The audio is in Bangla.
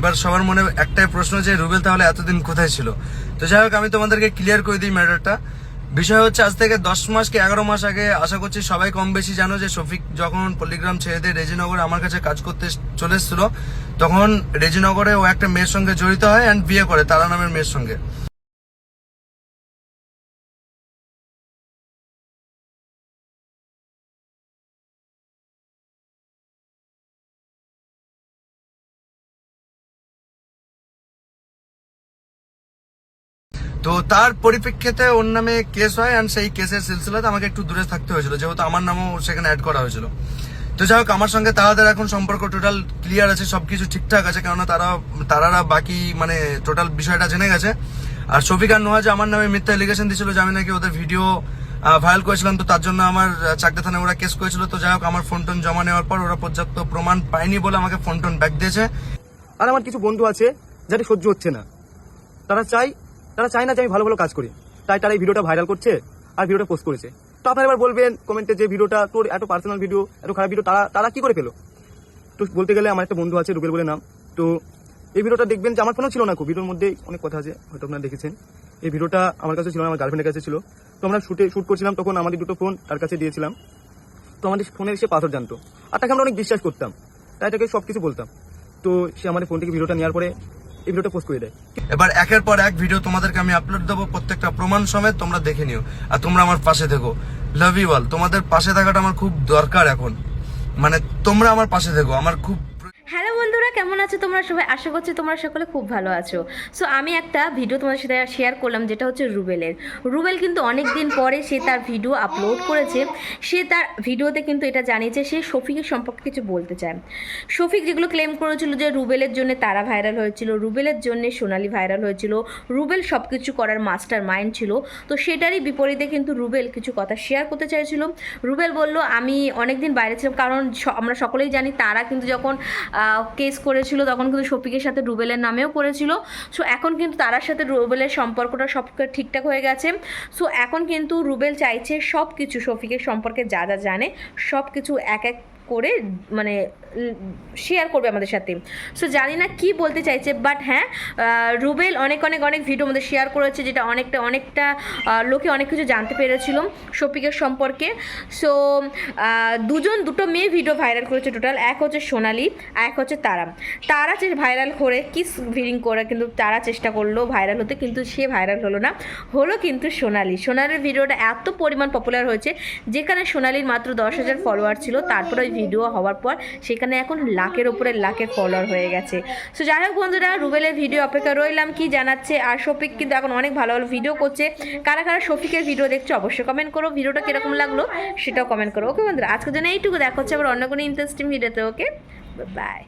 এবার সবার মনে একটাই প্রশ্ন যে রুবেল তাহলে এতদিন কোথায় ছিল। তো যাই হোক, আমি তোমাদেরকে ক্লিয়ার করে দিই ম্যাটারটা। বিষয় হচ্ছে, আজ থেকে 10 মাস কি 11 মাস আগে আশা করছি সবাই কম বেশি জানো যে শফিক যখন পল্লিগ্রাম ছেড়ে দিয়ে রেজিনগরে আমার কাছে কাজ করতে চলে এসেছিল, তখন রেজিনগরে ও একটা মেয়ের সঙ্গে জড়িত হয় অ্যান্ড বিয়ে করে তারা নামের মেয়ের সঙ্গে। তো তার পরিপ্রেক্ষিতে ওর নামে কেস হয় অ্যান্ড সেই কেসের সিলসিলাতে আমাকে একটু দূরে থাকতে হয়েছিল, যেহেতু আমার নামও সেখানে অ্যাড করা হয়েছিল। তো যাই হোক, আমার সঙ্গে তাদের এখন সম্পর্ক টোটাল ক্লিয়ার আছে, সবকিছু ঠিকঠাক আছে, কেননা তারা বাকি মানে টোটাল বিষয়টা জেনে গেছে। আর শফিক আর নোহা যে আমার নামে মিথ্যা এলিগেশন দিয়েছিল যে আমি নাকি ওদের ভিডিও ভাইরাল করেছিলাম, তো তার জন্য আমার চাকদা থানায় ওরা কেস করেছিল। তো যাই হোক, আমার ফোন টোন জমা নেওয়ার পর ওরা পর্যাপ্ত প্রমাণ পায়নি বলে আমাকে ফোন টোন ব্যাক দিয়েছে। আর আমার কিছু বন্ধু আছে যাদের সহ্য হচ্ছে না, তারা চায় না যে আমি ভালো ভালো কাজ করি, তাই তারা এই ভিডিওটা ভাইরাল করছে আর ভিডিওটা পোস্ট করেছে। তো আপনারা এবার বলবেন কমেন্টে যে ভিডিওটা তোর এত পার্সোনাল ভিডিও, এত খারাপ ভিডিও তারা কি করে পেলো। তো বলতে গেলে আমার একটা বন্ধু আছে রুবেল বলে নাম, তো এই ভিডিওটা দেখবেন যে আমার ফোনও ছিল না, খুব ভিডিওর মধ্যে অনেক কথা আছে, হয়তো আপনারা দেখেছেন। এই ভিডিওটা আমার কাছে ছিল না, আমার গার্লফ্রেন্ডের কাছে ছিল। তো আমরা শুট করছিলাম, তখন আমাদের দুটো ফোন তার কাছে দিয়েছিলাম। তো আমাদের ফোনের সে পাসওয়ার্ড জানতো, আর তাকে আমরা অনেক বিশ্বাস করতাম, তাই তাকে সবকিছু বলতাম। তো সে আমাদের ফোন থেকে ভিডিওটা নেওয়ার পরে এই ভিডিওটা পোস্ট করে দেয়। এবার একের পর এক ভিডিও তোমাদেরকে আমি আপলোড দেবো, প্রত্যেকটা প্রমাণ সমেত তোমরা দেখে নিও। আর তোমরা আমার পাশে থেকো, লাভ ইউ অল। তোমাদের পাশে থাকাটা আমার খুব দরকার এখন, মানে তোমরা আমার পাশে থেকো, আমার খুব। হ্যালো বন্ধুরা, কেমন আছো তোমরা সবাই? আশা করছি তোমরা সকলে খুব ভালো আছো। সো আমি একটা ভিডিও তোমাদের সাথে শেয়ার করলাম, যেটা হচ্ছে রুবেল কিন্তু অনেক দিন পরে সে তার ভিডিও আপলোড করেছে। সে তার ভিডিওতে কিন্তু এটা জানিয়েছে সে শফিকের সম্পর্কে কিছু বলতে চায়। শফিক যেগুলো ক্লেম করেছিল যে রুবেলের জন্য তারা ভাইরাল হয়েছিল, রুবেলের জন্য সোনালি ভাইরাল হয়েছিল, রুবেল সব কিছু করার মাস্টার মাইন্ড ছিল, তো সেটারই বিপরীতে কিন্তু রুবেল কিছু কথা শেয়ার করতে চাইছিল। রুবেল বলল, আমি অনেক দিন বাইরে ছিলাম, কারণ আমরা সকলেই জানি তারা কিন্তু যখন কেস করেছিল তখন কিন্তু শফিকের সাথে রুবেলের নামেও করেছিল। সো এখন কিন্তু তার সাথে রুবেলের সম্পর্কটা সব ঠিকঠাক হয়ে গেছে। সো এখন কিন্তু রুবেল চাইছে সব কিছু শফিকের সম্পর্কে যা যা জানে সব কিছু এক এক করে মানে শেয়ার করবে আমাদের সাথে। সো জানি না কি বলতে চাইছে, বাট হ্যাঁ, রুবেল অনেক ভিডিও আমাদের শেয়ার করেছে, যেটা অনেকটা লোকে অনেক কিছু জানতে পেরেছিল শফিকের সম্পর্কে। সো দুটো মেয়ে ভিডিও ভাইরাল করেছে টোটাল, এক হচ্ছে সোনালি আর এক হচ্ছে তারা ভাইরাল করে কিস ভিডিং করে কিন্তু তারা চেষ্টা করলো ভাইরাল হতে, কিন্তু সে ভাইরাল হলো না, হলো কিন্তু সোনালির ভিডিওটা এত পরিমাণ পপুলার হয়েছে, যেখানে সোনালির মাত্র 10,000 ফলোয়ার ছিল, তারপরে ওই ভিডিও হওয়ার পর সেখানে এখন লাখের ফলোয়ার হয়ে গেছে। সো যাই হোক বন্ধুরা, রুবেলের ভিডিও অপেক্ষা রইলাম কি জানাচ্ছে। আর শফিক কিন্তু এখন অনেক ভালো ভিডিও করছে। কারা শফিকের ভিডিও দেখছো অবশ্যই কমেন্ট করো, ভিডিওটা কিরকম লাগলো সেটাও কমেন্ট করো। ওকে বন্ধুরা, আজকের জন্য এইটুকু, দেখা হচ্ছে আবার অন্য কোনো ইন্টারেস্টিং ভিডিওতে। ওকে, বাই।